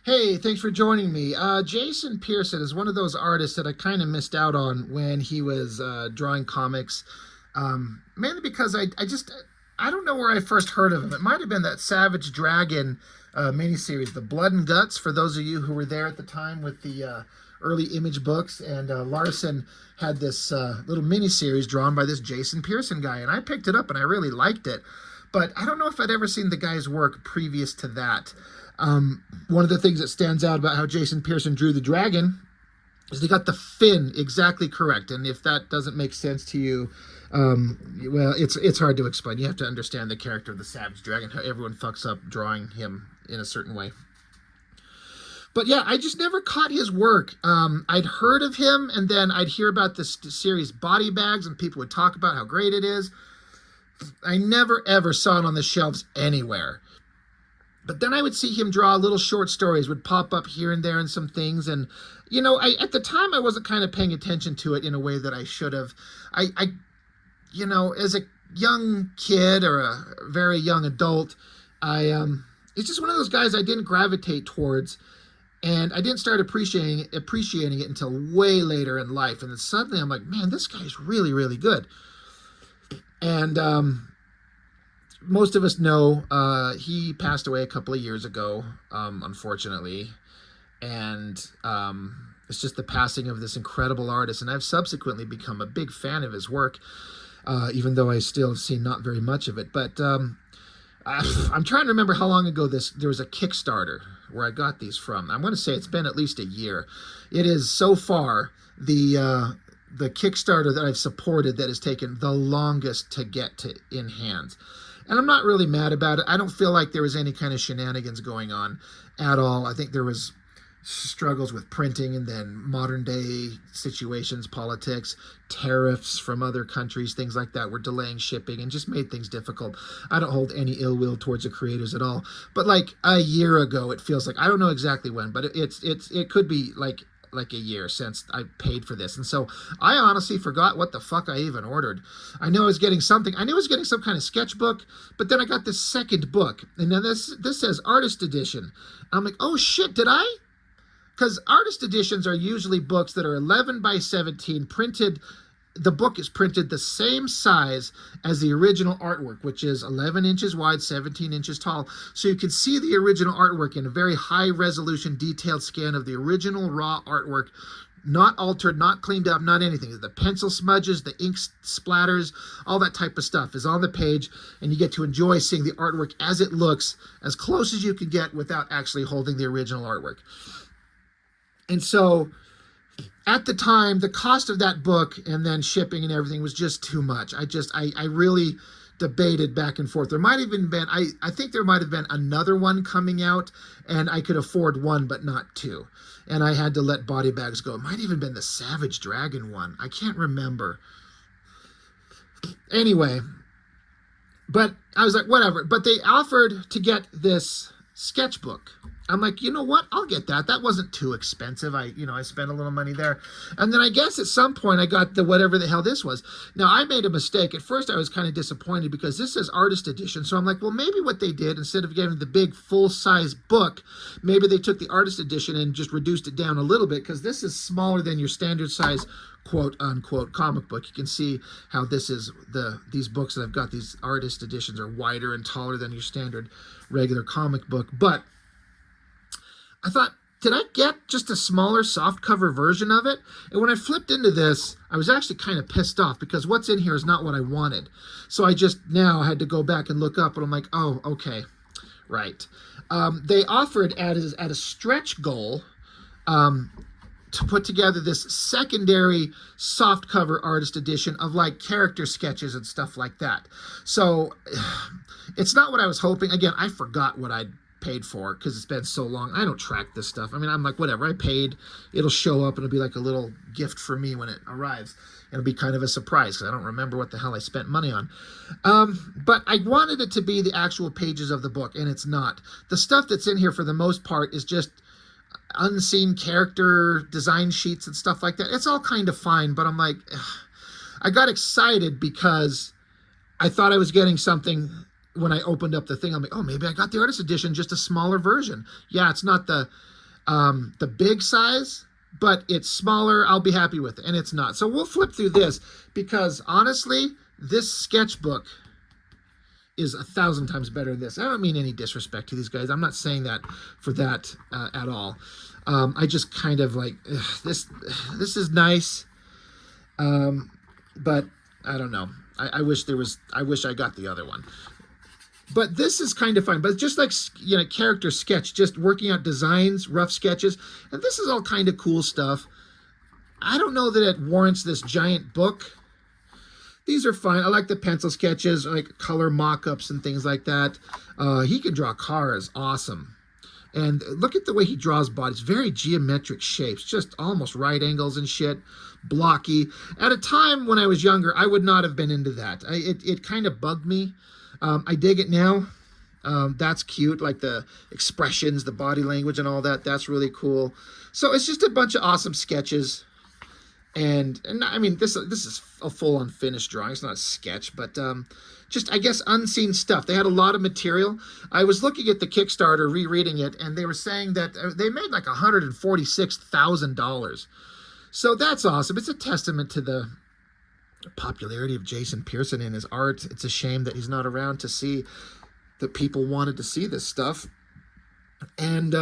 Hey, thanks for joining me. Jason Pearson is one of those artists that I kind of missed out on when he was drawing comics, mainly because I don't know where I first heard of him. It might have been that Savage Dragon miniseries, The Blood and Guts, for those of you who were there at the time with the early Image books. And Larson had this little miniseries drawn by this Jason Pearson guy, and I picked it up and I really liked it. But I don't know if I'd ever seen the guy's work previous to that. One of the things that stands out about how Jason Pearson drew the dragon is they got the fin exactly correct. And if that doesn't make sense to you, well, it's hard to explain. You have to understand the character of the Savage Dragon, how everyone fucks up drawing him in a certain way. But yeah, I just never caught his work. I'd heard of him, and then I'd hear about this series Body Bags, and people would talk about how great it is. I never, ever saw it on the shelves anywhere. But then I would see him draw little short stories, would pop up here and there and some things. And, you know, at the time I wasn't kind of paying attention to it in a way that I should have. You know, as a young kid or a very young adult, it's just one of those guys I didn't gravitate towards. And I didn't start appreciating it until way later in life. And then suddenly I'm like, man, this guy's really, really good. And most of us know he passed away a couple of years ago, unfortunately. And it's just the passing of this incredible artist. And I've subsequently become a big fan of his work, even though I still have seen not very much of it. But I'm trying to remember how long ago there was a Kickstarter where I got these from. I'm going to say it's been at least a year. It is so far the Kickstarter that I've supported that has taken the longest to get to in hands. And I'm not really mad about it. I don't feel like there was any kind of shenanigans going on at all. I think there was struggles with printing and then modern day situations, politics, tariffs from other countries, things like that were delaying shipping and just made things difficult. I don't hold any ill will towards the creators at all. But like a year ago, it feels like, I don't know exactly when, but it could be like a year since I paid for this. And so I honestly forgot what the fuck I even ordered. I knew I was getting something. I knew I was getting some kind of sketchbook, but then I got this second book. And then this says artist edition. I'm like, oh shit, did I? Because artist editions are usually books that are 11 by 17 printed. The book is printed the same size as the original artwork, which is 11 inches wide, 17 inches tall. So you can see the original artwork in a very high resolution, detailed scan of the original raw artwork, not altered, not cleaned up, not anything. The pencil smudges, the ink splatters, all that type of stuff is on the page, and you get to enjoy seeing the artwork as it looks, as close as you can get without actually holding the original artwork. And so at the time, the cost of that book and then shipping and everything was just too much. I really debated back and forth. There might have even been, I think there might have been another one coming out, and I could afford one, but not two. And I had to let Body Bags go. It might have even been the Savage Dragon one. I can't remember. Anyway, but I was like, whatever. But they offered to get this sketchbook. I'm like, you know what? I'll get that. That wasn't too expensive. I spent a little money there. And then I guess at some point I got the whatever the hell this was. Now, I made a mistake. At first I was kind of disappointed because this says artist edition. So I'm like, well, maybe what they did, instead of getting the big full-size book, maybe they took the artist edition and just reduced it down a little bit, because this is smaller than your standard size quote-unquote comic book. You can see how this is, these books that I've got, these artist editions are wider and taller than your standard regular comic book. But I thought, did I get just a smaller softcover version of it? And when I flipped into this, I was actually kind of pissed off because what's in here is not what I wanted. So I just now had to go back and look up, and I'm like, oh, okay, right. They offered at a stretch goal to put together this secondary softcover artist edition of like character sketches and stuff like that. So it's not what I was hoping. Again, I forgot what I'd paid for because it's been so long. I don't track this stuff. I mean, I'm like, whatever, I paid. It'll show up and it'll be like a little gift for me when it arrives. It'll be kind of a surprise because I don't remember what the hell I spent money on. But I wanted it to be the actual pages of the book, and it's not. The stuff that's in here for the most part is just unseen character design sheets and stuff like that. It's all kind of fine, but I'm like, ugh. I got excited because I thought I was getting something. When I opened up the thing, I'm like, oh, maybe I got the artist edition, just a smaller version. Yeah, it's not the the big size, but it's smaller. I'll be happy with it, and it's not. So we'll flip through this because honestly, this sketchbook is 1,000 times better than this. I don't mean any disrespect to these guys. I'm not saying that for that at all. I just kind of like this. This is nice, but I don't know. I wish there was. I wish I got the other one. But this is kind of fun. But just like, you know, character sketch, just working out designs, rough sketches, and this is all kind of cool stuff. I don't know that it warrants this giant book. These are fine. I like the pencil sketches, like color mock-ups and things like that. He can draw cars, awesome. And look at the way he draws bodies, very geometric shapes, just almost right angles and shit, blocky. At a time when I was younger, I would not have been into that. It kind of bugged me. I dig it now. That's cute, like the expressions, the body language and all that. That's really cool. So it's just a bunch of awesome sketches. And I mean, this is a full unfinished drawing. It's not a sketch, but just, I guess, unseen stuff. They had a lot of material. I was looking at the Kickstarter, rereading it, and they were saying that they made like $146,000. So that's awesome. It's a testament to the popularity of Jason Pearson and his art. It's a shame that he's not around to see that people wanted to see this stuff. And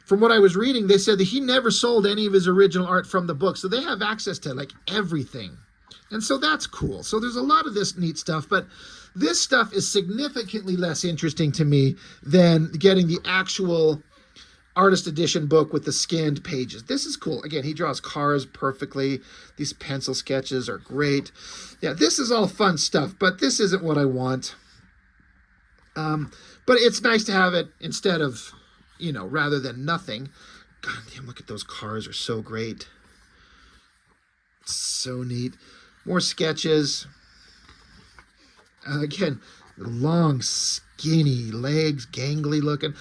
from what I was reading, they said that he never sold any of his original art from the book. So they have access to like everything. And so that's cool. So there's a lot of this neat stuff, but this stuff is significantly less interesting to me than getting the actual artist edition book with the scanned pages. This is cool. Again, he draws cars perfectly. These pencil sketches are great. Yeah, this is all fun stuff, but this isn't what I want. But it's nice to have it instead of, you know, rather than nothing. God damn, look at those cars, are so great. So neat. More sketches. Again, long, skinny legs, gangly looking.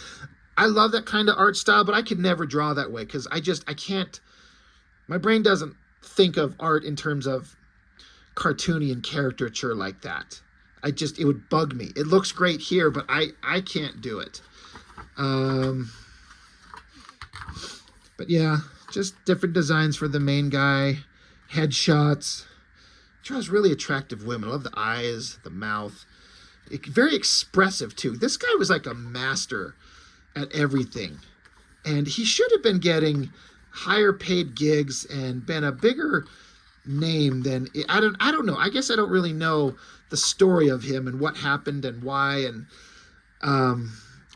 I love that kind of art style, but I could never draw that way because I can't, my brain doesn't think of art in terms of cartoony and caricature like that. It would bug me. It looks great here, but I can't do it. But yeah, just different designs for the main guy, headshots. Draws really attractive women. I love the eyes, the mouth. Very expressive too. This guy was like a master at everything, and he should have been getting higher paid gigs and been a bigger name than I don't know. I guess I don't really know the story of him and what happened and why, and I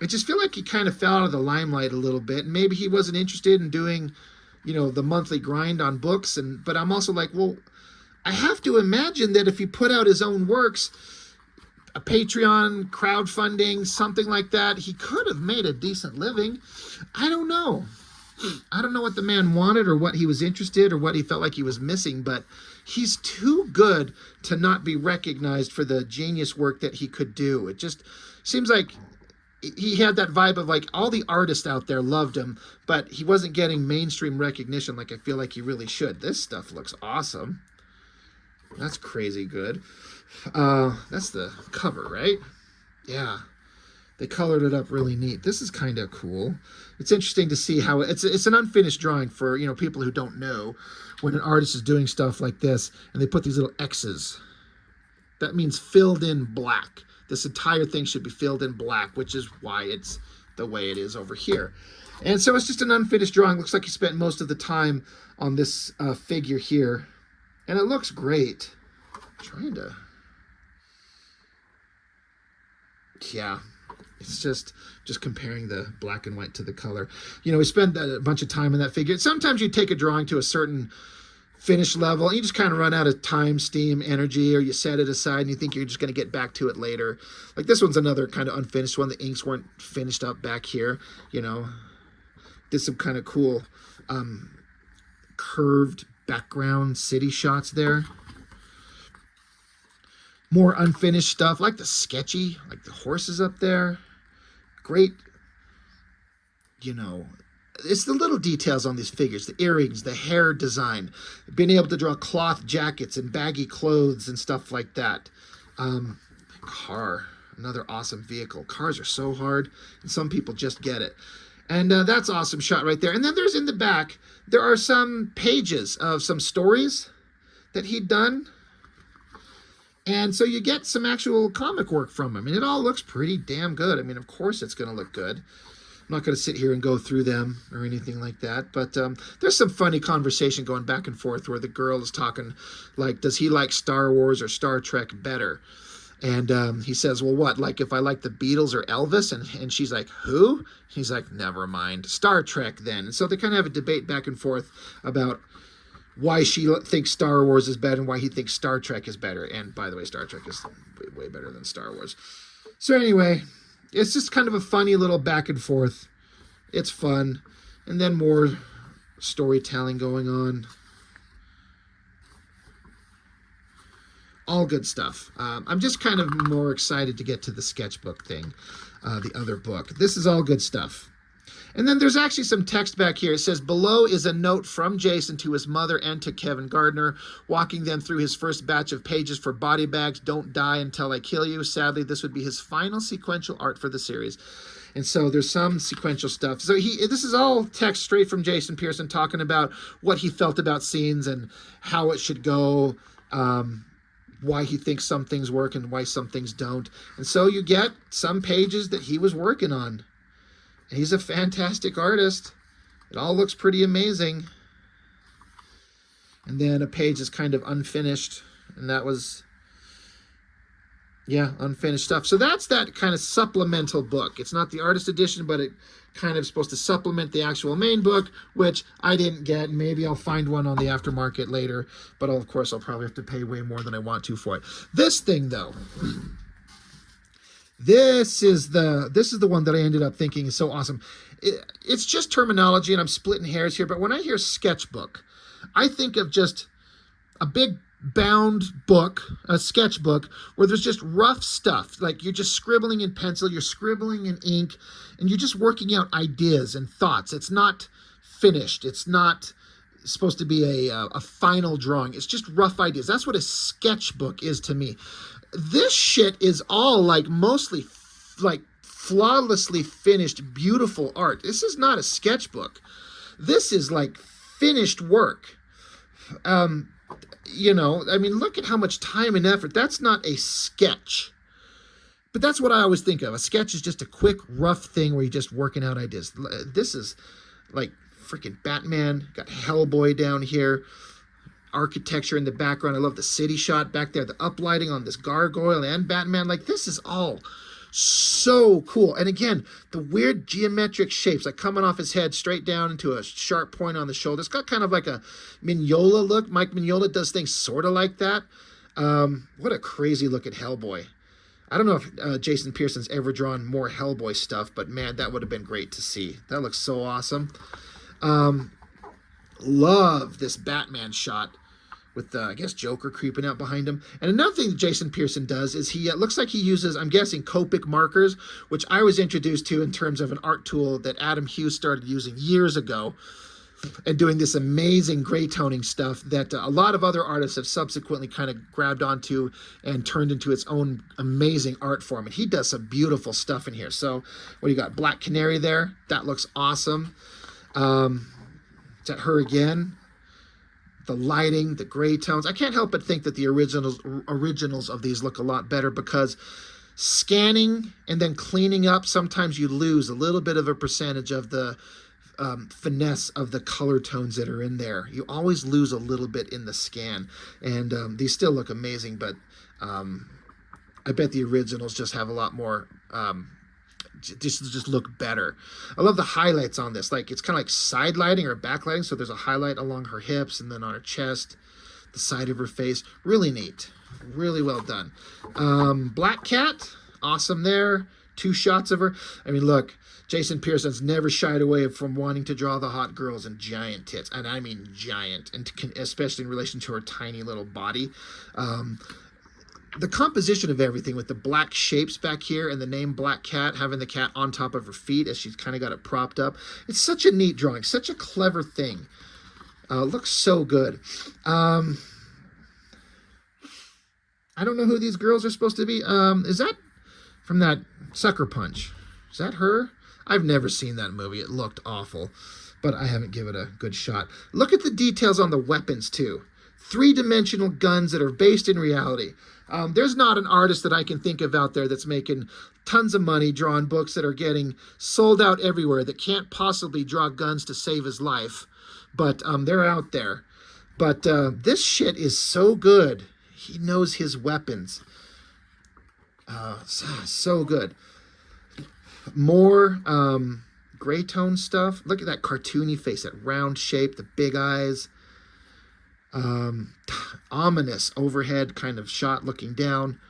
just feel like he kind of fell out of the limelight a little bit, and maybe he wasn't interested in doing, you know, the monthly grind on books. But I'm also like, well, I have to imagine that if he put out his own works, a Patreon, crowdfunding, something like that, he could have made a decent living. I don't know. I don't know what the man wanted or what he was interested or what he felt like he was missing, but he's too good to not be recognized for the genius work that he could do. It just seems like he had that vibe of like all the artists out there loved him, but he wasn't getting mainstream recognition like I feel like he really should. This stuff looks awesome. That's crazy good. That's the cover, right? Yeah. They colored it up really neat. This is kind of cool. It's interesting to see how it's an unfinished drawing for, you know, people who don't know. When an artist is doing stuff like this and they put these little X's, that means filled in black. This entire thing should be filled in black, which is why it's the way it is over here. And so it's just an unfinished drawing. Looks like he spent most of the time on this figure here. And it looks great. Trying to... Yeah. It's just comparing the black and white to the color. You know, we spend a bunch of time in that figure. Sometimes you take a drawing to a certain finish level and you just kind of run out of time, steam, energy, or you set it aside and you think you're just going to get back to it later. Like this one's another kind of unfinished one. The inks weren't finished up back here, you know. Did some kind of cool curved background city shots there. More unfinished stuff, like the sketchy, like the horses up there. Great, you know, it's the little details on these figures, the earrings, the hair design, being able to draw cloth jackets and baggy clothes and stuff like that. Car, another awesome vehicle. Cars are so hard, and some people just get it. And that's awesome shot right there. And then there's in the back, there are some pages of some stories that he'd done. And so you get some actual comic work from him. And it all looks pretty damn good. I mean, of course it's going to look good. I'm not going to sit here and go through them or anything like that. But there's some funny conversation going back and forth where the girl is talking like, does he like Star Wars or Star Trek better? And he says, well, what? Like if I like the Beatles or Elvis? And she's like, who? He's like, never mind. Star Trek then. And so they kind of have a debate back and forth about why she thinks Star Wars is better and why he thinks Star Trek is better. And by the way, Star Trek is way better than Star Wars. So anyway, it's just kind of a funny little back and forth. It's fun. And then more storytelling going on. All good stuff. I'm just kind of more excited to get to the sketchbook thing, the other book. This is all good stuff. And then there's actually some text back here. It says, below is a note from Jason to his mother and to Kevin Gardner, walking them through his first batch of pages for Body Bags, Don't Die Until I Kill You. Sadly, this would be his final sequential art for the series. And so there's some sequential stuff. So this is all text straight from Jason Pearson talking about what he felt about scenes and how it should go, why he thinks some things work and why some things don't. And so you get some pages that he was working on. He's a fantastic artist. It all looks pretty amazing. And then a page is kind of unfinished. And that was, yeah, unfinished stuff. So that's that kind of supplemental book. It's not the artist edition, but it kind of supposed to supplement the actual main book, which I didn't get. Maybe I'll find one on the aftermarket later. But of course, I'll probably have to pay way more than I want to for it. This thing, though. This is the one that I ended up thinking is so awesome. It's just terminology, and I'm splitting hairs here, but when I hear sketchbook, I think of just a big bound book, a sketchbook, where there's just rough stuff. Like you're just scribbling in pencil, you're scribbling in ink, and you're just working out ideas and thoughts. It's not finished. It's not supposed to be a final drawing. It's just rough ideas. That's what a sketchbook is to me. This shit is all like mostly like flawlessly finished, beautiful art. This is not a sketchbook. This is like finished work. You know, I mean, look at how much time and effort. That's not a sketch. But that's what I always think of. A sketch is just a quick, rough thing where you're just working out ideas. This is like freaking Batman. Got Hellboy down here. Architecture in the background. I love the city shot back there, the uplighting on this gargoyle and Batman. Like, this is all so cool. And again, the weird geometric shapes, like coming off his head straight down into a sharp point on the shoulder. It's got kind of like a Mignola look. Mike Mignola does things sort of like that. What a crazy look at Hellboy. I don't know if Jason Pearson's ever drawn more Hellboy stuff, but man, that would have been great to see. That looks so awesome. Love this Batman shot with, I guess, Joker creeping out behind him. And another thing that Jason Pearson does is he looks like he uses, I'm guessing, Copic markers, which I was introduced to in terms of an art tool that Adam Hughes started using years ago and doing this amazing gray toning stuff that a lot of other artists have subsequently kind of grabbed onto and turned into its own amazing art form. And he does some beautiful stuff in here. So what do you got? Black Canary there. That looks awesome. Is that her again? The lighting, the gray tones. I can't help but think that the originals of these look a lot better because scanning and then cleaning up, sometimes you lose a little bit of a percentage of the finesse of the color tones that are in there. You always lose a little bit in the scan. And these still look amazing, but I bet the originals just have a lot more... just look better. I love the highlights on this. Like, it's kind of like side lighting or backlighting. So there's a highlight along her hips and then on her chest, the side of her face. Really neat. Really well done. Black Cat, awesome there. 2 shots of her. I mean, look, Jason Pearson's never shied away from wanting to draw the hot girls and giant tits. And I mean giant, and especially in relation to her tiny little body. The composition of everything with the black shapes back here and the name Black Cat, having the cat on top of her feet as she's kind of got it propped up. It's such a neat drawing, such a clever thing. Looks so good. I don't know who these girls are supposed to be. Is that from that Sucker Punch? Is that her? I've never seen that movie. It looked awful, but I haven't given it a good shot. Look at the details on the weapons, too. Three-dimensional guns that are based in reality. There's not an artist that I can think of out there that's making tons of money drawing books that are getting sold out everywhere that can't possibly draw guns to save his life. But they're out there. But this shit is so good. He knows his weapons. So good. More gray tone stuff. Look at that cartoony face, that round shape, the big eyes. Ominous overhead kind of shot looking down.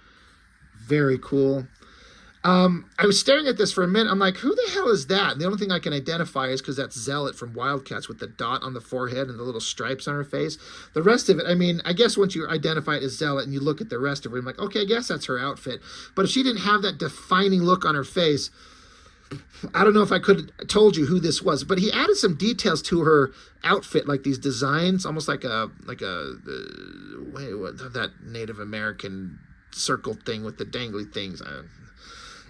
Very cool. I was staring at this for a minute. I'm like, who the hell is that? And the only thing I can identify is because that's Zealot from Wildcats with the dot on the forehead and the little stripes on her face. The rest of it, I mean, I guess once you identify it as Zealot and you look at the rest of her, I'm like, okay, I guess that's her outfit. But if she didn't have that defining look on her face, I don't know if I could have told you who this was. But he added some details to her outfit, like these designs, almost like that Native American circle thing with the dangly things.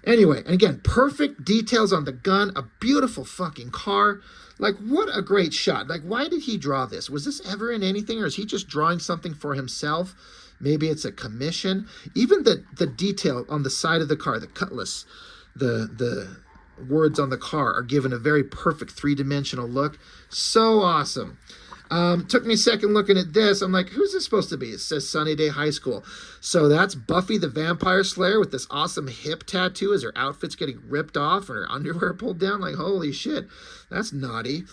Anyway, and again, perfect details on the gun, a beautiful fucking car. Like, what a great shot. Like, why did he draw this? Was this ever in anything, or is he just drawing something for himself? Maybe it's a commission. Even the detail on the side of the car, the cutlass, the words on the car are given a very perfect three-dimensional look. So awesome. Took me a second looking at this. I'm like, who's this supposed to be? It says Sunnydale High School. So that's Buffy the Vampire Slayer with this awesome hip tattoo as her outfit's getting ripped off and her underwear pulled down. Like, holy shit. That's naughty.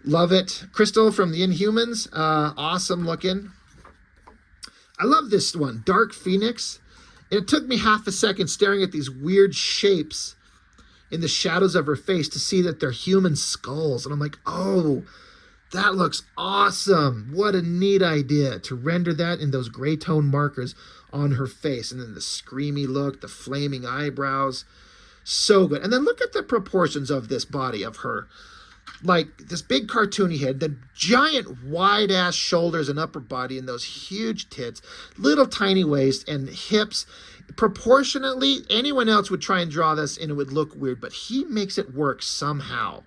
Love it. Crystal from the Inhumans. Awesome looking. I love this one. Dark Phoenix. And it took me half a second staring at these weird shapes in the shadows of her face to see that they're human skulls. And I'm like, oh, that looks awesome. What a neat idea to render that in those gray tone markers on her face. And then the screamy look, the flaming eyebrows. So good. And then look at the proportions of this body of her. Like this big cartoony head, the giant wide ass shoulders and upper body and those huge tits, little tiny waist and hips. Proportionately, anyone else would try and draw this and it would look weird, but he makes it work somehow.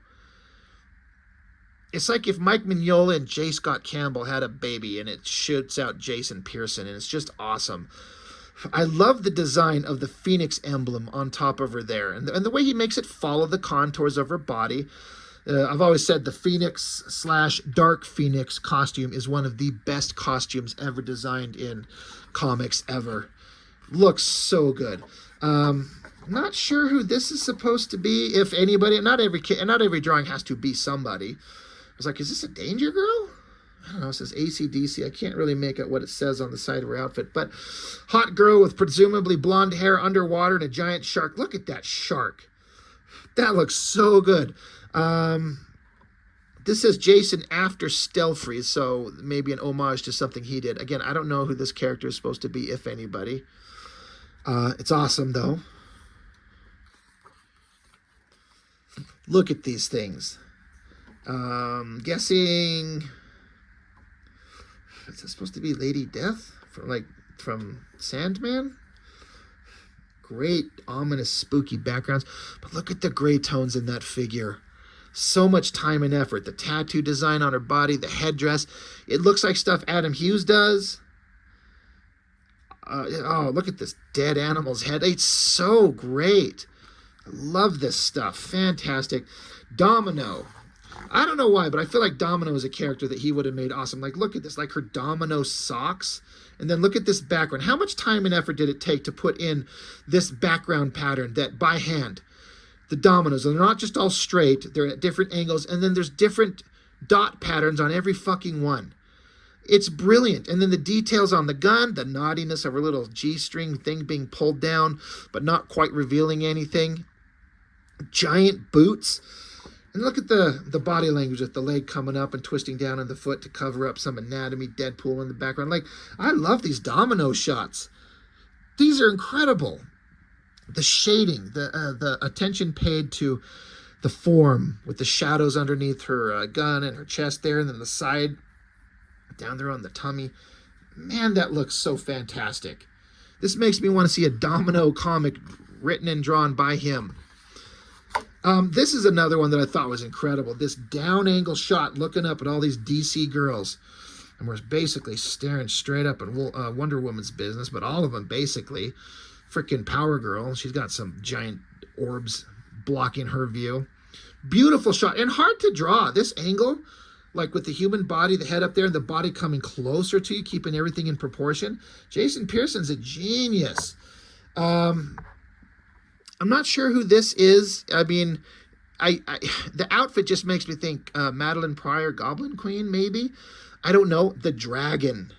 It's like if Mike Mignola and J. Scott Campbell had a baby and it shoots out Jason Pearson, and it's just awesome. I love the design of the Phoenix emblem on top of her there, and the way he makes it follow the contours of her body. I've always said the Phoenix / Dark Phoenix costume is one of the best costumes ever designed in comics ever. Looks so good. Not sure who this is supposed to be, if anybody. Not every drawing has to be somebody. I was like, is this a Danger Girl? I don't know. It says AC/DC. I can't really make out what it says on the side of her outfit. But hot girl with presumably blonde hair underwater and a giant shark. Look at that shark. That looks so good. This says Jason after Stealth-Freeze, so maybe an homage to something he did. Again, I don't know who this character is supposed to be, if anybody. It's awesome, though. Look at these things. Guessing... Is this supposed to be Lady Death? From Sandman? Great, ominous, spooky backgrounds. But look at the gray tones in that figure. So much time and effort. The tattoo design on her body, the headdress. It looks like stuff Adam Hughes does. Oh, look at this dead animal's head. It's so great. I love this stuff. Fantastic. Domino. I don't know why, but I feel like Domino is a character that he would have made awesome. Like, look at this. Like her domino socks. And then look at this background. How much time and effort did it take to put in this background pattern that by hand? The dominoes, and they're not just all straight. They're at different angles. And then there's different dot patterns on every fucking one. It's brilliant. And then the details on the gun, the naughtiness of her little G-string thing being pulled down, but not quite revealing anything. Giant boots. And look at the body language with the leg coming up and twisting down on the foot to cover up some anatomy, Deadpool in the background. Like, I love these domino shots. These are incredible. The shading, the attention paid to the form with the shadows underneath her gun and her chest there, and then the side down there on the tummy. Man, that looks so fantastic. This makes me want to see a Domino comic written and drawn by him. This is another one that I thought was incredible. This down angle shot looking up at all these DC girls. And we're basically staring straight up at Wonder Woman's business, but all of them basically. Freaking Power Girl. She's got some giant orbs blocking her view. Beautiful shot and hard to draw. This angle, like with the human body, the head up there and the body coming closer to you, keeping everything in proportion. Jason Pearson's a genius. I'm not sure who this is. I mean, the outfit just makes me think Madeline Pryor, Goblin Queen, maybe. I don't know. The dragon.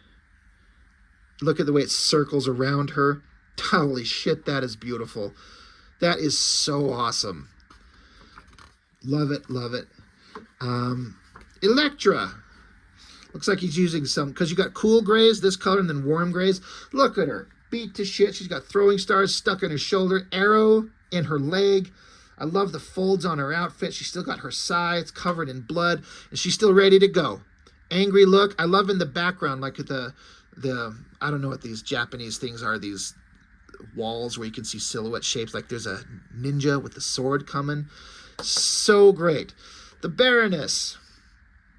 Look at the way it circles around her. Holy shit, that is beautiful. That is so awesome. Love it, love it. Elektra. Looks like he's using some, because you got cool grays, this color, and then warm grays. Look at her. Beat to shit. She's got throwing stars stuck in her shoulder, arrow in her leg. I love the folds on her outfit. She's still got her sides covered in blood, and she's still ready to go. Angry look. I love in the background, like the I don't know what these Japanese things are, these walls where you can see silhouette shapes, like there's a ninja with a sword coming. So great. The Baroness.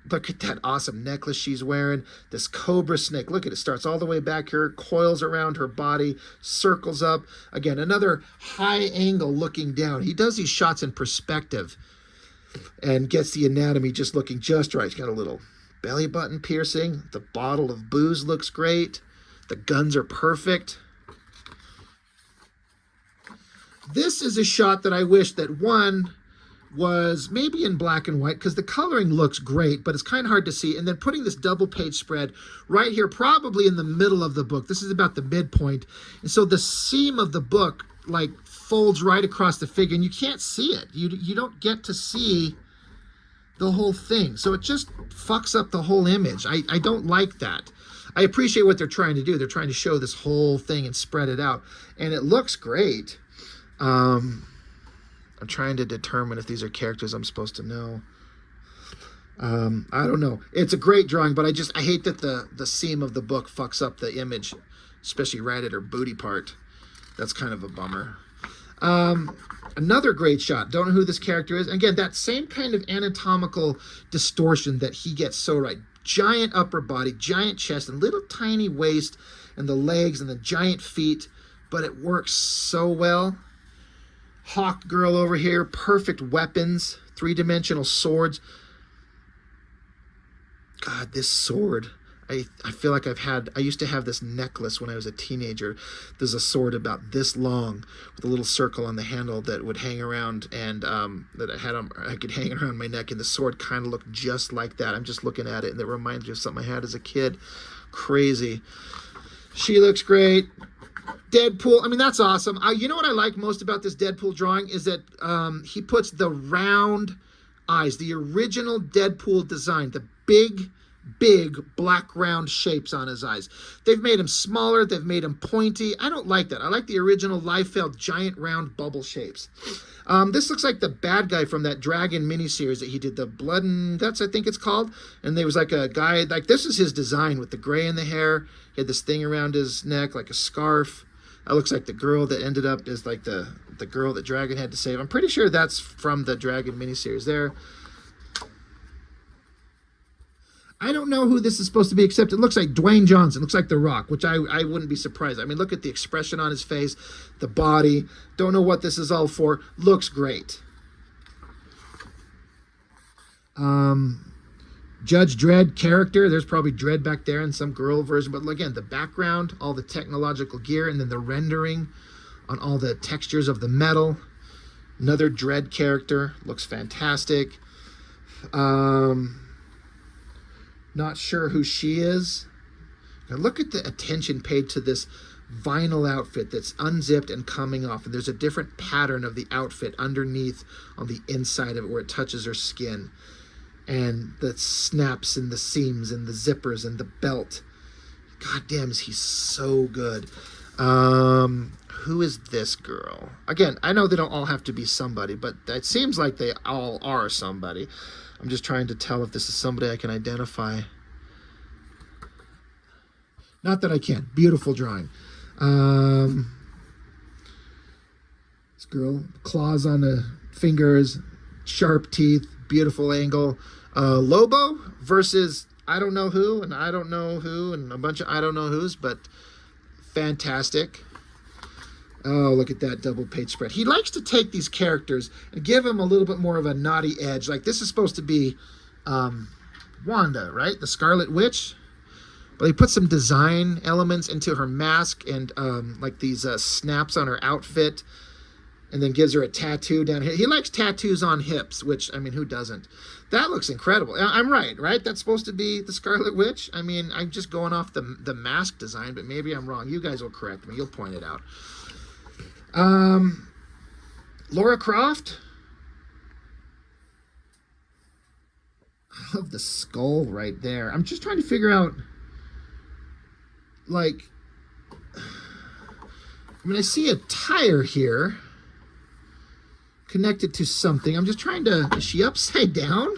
Look at that awesome necklace she's wearing. This cobra snake. Look at it. Starts all the way back here, coils around her body, circles up. Again, another high angle looking down. He does these shots in perspective and gets the anatomy just looking just right. He's got a little belly button piercing. The bottle of booze looks great. The guns are perfect. This is a shot that I wish that one was maybe in black and white, because the coloring looks great, but it's kind of hard to see. And then putting this double page spread right here, probably in the middle of the book. This is about the midpoint. And so the seam of the book like folds right across the figure, and you can't see it. You don't get to see the whole thing. So it just fucks up the whole image. I don't like that. I appreciate what they're trying to do. They're trying to show this whole thing and spread it out. And it looks great. I'm trying to determine if these are characters I'm supposed to know. I don't know. It's a great drawing, but I hate that the seam of the book fucks up the image, especially right at her booty part. That's kind of a bummer. Another great shot. Don't know who this character is. Again, that same kind of anatomical distortion that he gets so right. Giant upper body, giant chest, and little tiny waist, and the legs, and the giant feet, but it works so well. Hawk girl over here, perfect weapons, three-dimensional swords. God, this sword. I feel like I used to have this necklace when I was a teenager. There's a sword about this long with a little circle on the handle that would hang around, and that I could hang around my neck, and the sword kind of looked just like that. I'm just looking at it, and it reminds me of something I had as a kid. Crazy. She looks great. Deadpool, I mean, that's awesome. You know what I like most about this Deadpool drawing is that he puts the round eyes, the original Deadpool design, the big black round shapes on his eyes. They've made him smaller, they've made him pointy. I don't like that. I like the original Liefeld giant round bubble shapes. This looks like the bad guy from that Dragon miniseries that he did, the Blood and Guts, I think it's called. And there was like a guy, like this is his design with the gray in the hair. He had this thing around his neck like a scarf. That looks like the girl that ended up as like the girl that Dragon had to save. I'm pretty sure that's from the Dragon miniseries there. I don't know who this is supposed to be, except it looks like Dwayne Johnson. It looks like The Rock, which I wouldn't be surprised. I mean, look at the expression on his face, the body. Don't know what this is all for. Looks great. Judge Dredd character. There's probably Dredd back there in some girl version. But again, the background, all the technological gear, and then the rendering on all the textures of the metal. Another Dredd character. Looks fantastic. Not sure who she is. Now look at the attention paid to this vinyl outfit that's unzipped and coming off. And there's a different pattern of the outfit underneath on the inside of it where it touches her skin. And the snaps and the seams and the zippers and the belt. God damn, is he so good. Who is this girl? Again, I know they don't all have to be somebody, but it seems like they all are somebody. I'm just trying to tell if this is somebody I can identify. Not that I can. Beautiful drawing. This girl, claws on a fingers, sharp teeth, beautiful angle. Lobo versus I don't know who, and I don't know who, and a bunch of I don't know who's, but fantastic. Oh, look at that double page spread. He likes to take these characters and give them a little bit more of a naughty edge. Like this is supposed to be Wanda, right? The Scarlet Witch. But he put some design elements into her mask and like these snaps on her outfit, and then gives her a tattoo down here. He likes tattoos on hips, which, I mean, who doesn't? That looks incredible. I'm right? That's supposed to be the Scarlet Witch? I mean, I'm just going off the mask design, but maybe I'm wrong. You guys will correct me. You'll point it out. Laura Croft. I love the skull right there. I'm just trying to figure out, like, I mean, I see a tire here connected to something. I'm just trying to, is she upside down?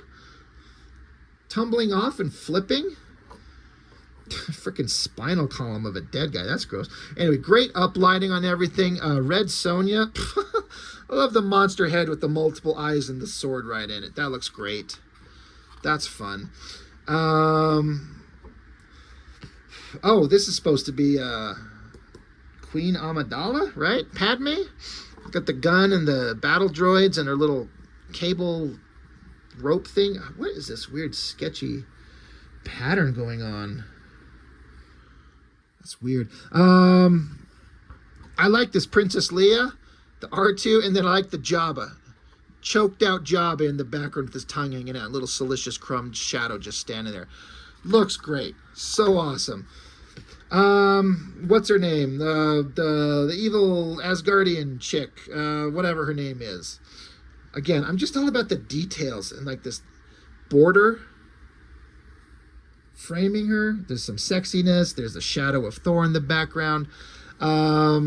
Tumbling off and flipping? Freaking spinal column of a dead guy. That's gross. Anyway, great uplighting on everything. Red Sonja. I love the monster head with the multiple eyes and the sword right in it. That looks great. That's fun. Oh, this is supposed to be Queen Amidala, right? Padme? Got the gun and the battle droids and her little cable rope thing. What is this weird, sketchy pattern going on? That's weird. I like this Princess Leia, the R2, and then I like the Jabba. Choked out Jabba in the background with his tongue hanging out. Little Silicious Crumb shadow just standing there. Looks great. So awesome. What's her name? The evil Asgardian chick, whatever her name is. Again, I'm just all about the details and like this border framing her. There's some sexiness. There's the shadow of Thor in the background. I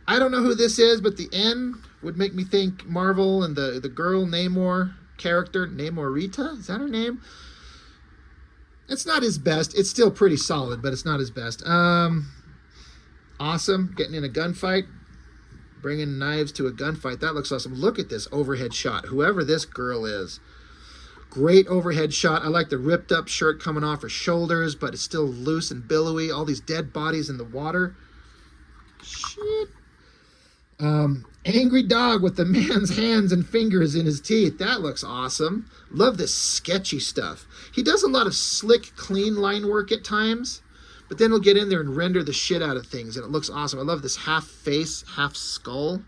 don't know who this is, but the N would make me think Marvel and the girl Namor character, Namorita, is that her name? It's not his best. It's still pretty solid, but it's not his best. Awesome. Getting in a gunfight. Bringing knives to a gunfight. That looks awesome. Look at this overhead shot. Whoever this girl is. Great overhead shot. I like the ripped up shirt coming off her shoulders, but it's still loose and billowy. All these dead bodies in the water. Shit. Angry dog with the man's hands and fingers in his teeth. That looks awesome. Love this sketchy stuff. He does a lot of slick, clean line work at times, but then he'll get in there and render the shit out of things, and it looks awesome. I love this half face, half skull.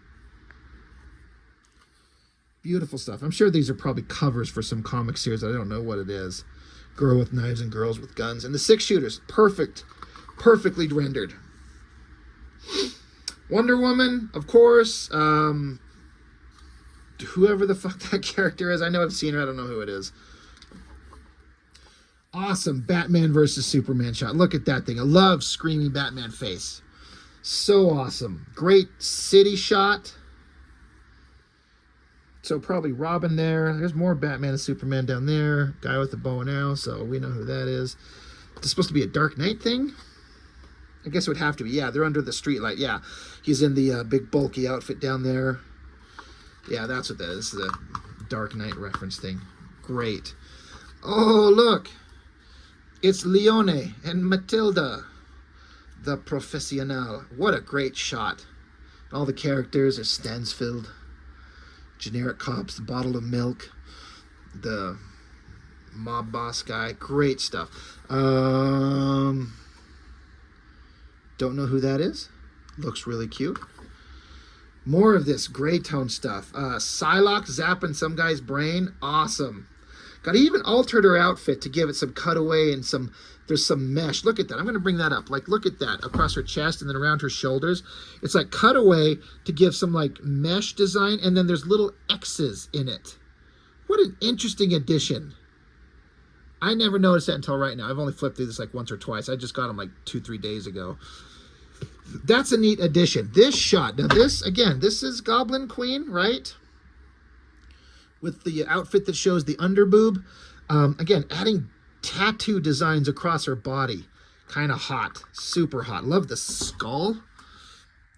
Beautiful stuff. I'm sure these are probably covers for some comic series. I don't know what it is. Girl with knives and girls with guns. And the 6-shooters. Perfect. Perfectly rendered. Wonder Woman, of course. Whoever the fuck that character is. I know I've seen her. I don't know who it is. Awesome Batman versus Superman shot. Look at that thing. I love screaming Batman face. So awesome. Great city shot. So probably Robin there. There's more Batman and Superman down there. Guy with the bow and arrow. So we know who that is. It's supposed to be a Dark Knight thing? I guess it would have to be. Yeah, they're under the streetlight. Yeah, he's in the big bulky outfit down there. Yeah, that's what that is. This is a Dark Knight reference thing. Great. Oh, look. It's Leone and Matilda, the professional. What a great shot. All the characters are Stansfield. Generic cops, the bottle of milk, the mob boss guy. Great stuff. Don't know who that is. Looks really cute. More of this gray tone stuff. Psylocke zapping some guy's brain. Awesome. Got even altered her outfit to give it some cutaway and some, there's some mesh. Look at that. I'm going to bring that up. Like, look at that across her chest and then around her shoulders. It's like cutaway to give some like mesh design. And then there's little X's in it. What an interesting addition. I never noticed that until right now. I've only flipped through this like once or twice. I just got them like 2-3 days ago. That's a neat addition. This shot. Now this, again, this is Goblin Queen, right? With the outfit that shows the underboob. Again, adding tattoo designs across her body. Kind of hot. Super hot. Love the skull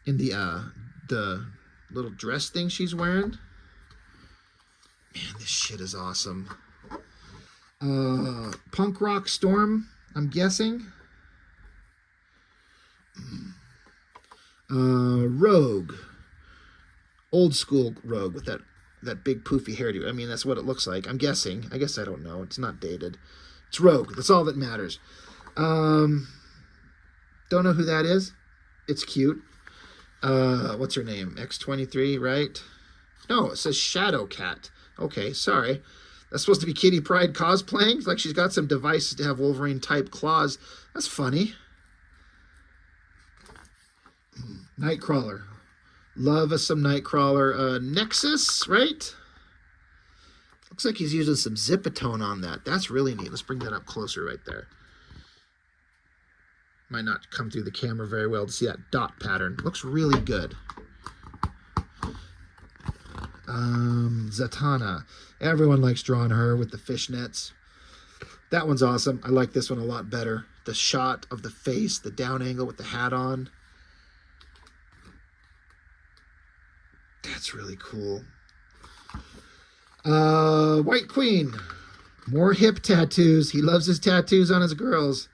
in the little dress thing she's wearing. shit is awesome. Punk Rock Storm, I'm guessing. Rogue. Old school Rogue with that big poofy hairdo. I mean, that's what it looks like. I'm guessing. I guess I don't know. It's not dated. It's Rogue. That's all that matters. Don't know who that is. It's cute. What's her name? X23, right? No, it says Shadow Cat. Okay, sorry. That's supposed to be Kitty Pryde cosplaying? Like she's got some devices to have Wolverine-type claws. That's funny. Nightcrawler. Love us some Nightcrawler. Nexus, right? Looks like he's using some Zipatone on that. That's really neat. Let's bring that up closer right there. Might not come through the camera very well to see that dot pattern. Looks really good. Zatanna. Everyone likes drawing her with the fishnets. That one's awesome. I like this one a lot better. The shot of the face, the down angle with the hat on. That's really cool. White Queen. More hip tattoos. He loves his tattoos on his girls.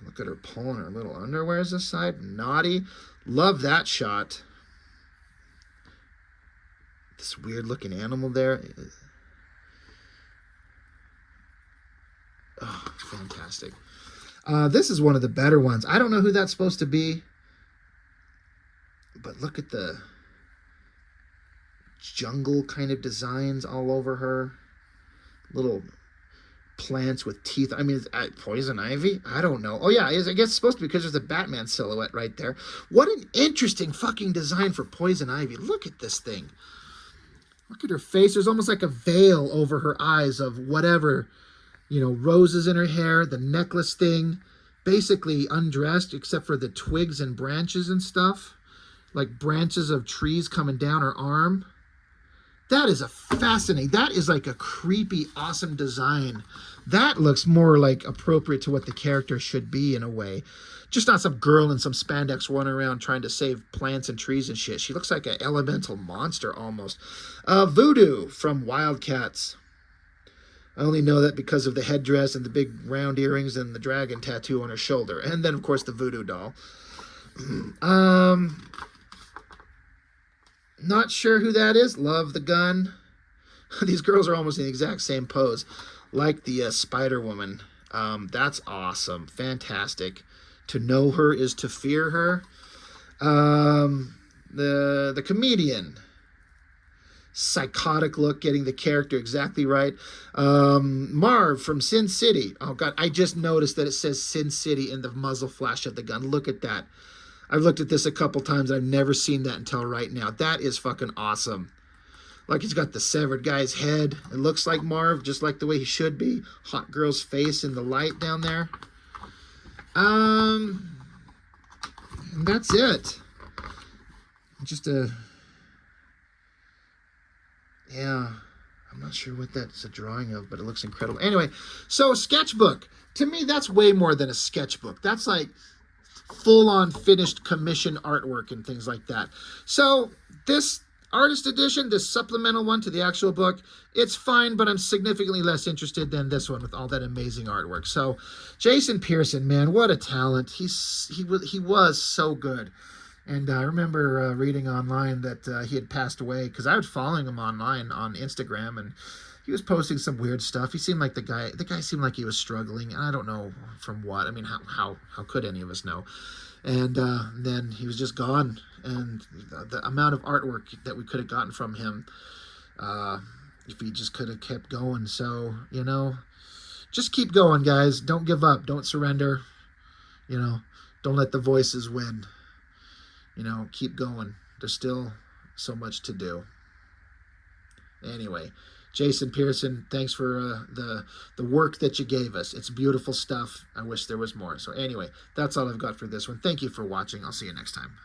Look at her pulling her little underwears aside. Naughty. Love that shot. This weird looking animal there. Oh, fantastic. This is one of the better ones. I don't know who that's supposed to be. But look at the jungle kind of designs all over her. Little plants with teeth. I mean, poison ivy? I don't know. Oh, yeah, I guess it's supposed to be because there's a Batman silhouette right there. What an interesting fucking design for poison ivy. Look at this thing. Look at her face. There's almost like a veil over her eyes of whatever, you know, roses in her hair, the necklace thing, basically undressed except for the twigs and branches and stuff, like branches of trees coming down her arm. That is a fascinating, that is like a creepy, awesome design. That looks more like appropriate to what the character should be in a way. Just not some girl in some spandex running around trying to save plants and trees and shit. She looks like an elemental monster almost. Voodoo from Wildcats. I only know that because of the headdress and the big round earrings and the dragon tattoo on her shoulder. And then, of course, the voodoo doll. Not sure who that is. Love the gun. These girls are almost in the exact same pose. Like the Spider-Woman. That's awesome. Fantastic. To know her is to fear her. The comedian. Psychotic look, getting the character exactly right. Marv from Sin City. Oh, God, I just noticed that it says Sin City in the muzzle flash of the gun. Look at that. I've looked at this a couple times. I've never seen that until right now. That is fucking awesome. Like he's got the severed guy's head. It looks like Marv, just like the way he should be. Hot girl's face in the light down there. And that's it. Just a... Yeah, I'm not sure what that's a drawing of, but it looks incredible. Anyway, so a sketchbook. To me, that's way more than a sketchbook. That's like full-on finished commission artwork and things like that. So this artist edition, this supplemental one to the actual book, it's fine, but I'm significantly less interested than this one with all that amazing artwork. So Jason Pearson, man, what a talent. He was so good. And I remember reading online that he had passed away because I was following him online on Instagram, and he was posting some weird stuff. He seemed like the guy seemed like he was struggling, and I don't know from what. I mean, how could any of us know? And then he was just gone, and the amount of artwork that we could have gotten from him, if he just could have kept going. So, you know, just keep going, guys. Don't give up. Don't surrender. You know, don't let the voices win. You know, keep going. There's still so much to do. Anyway, Jason Pearson, thanks for the work that you gave us. It's beautiful stuff. I wish there was more. So anyway, that's all I've got for this one. Thank you for watching. I'll see you next time.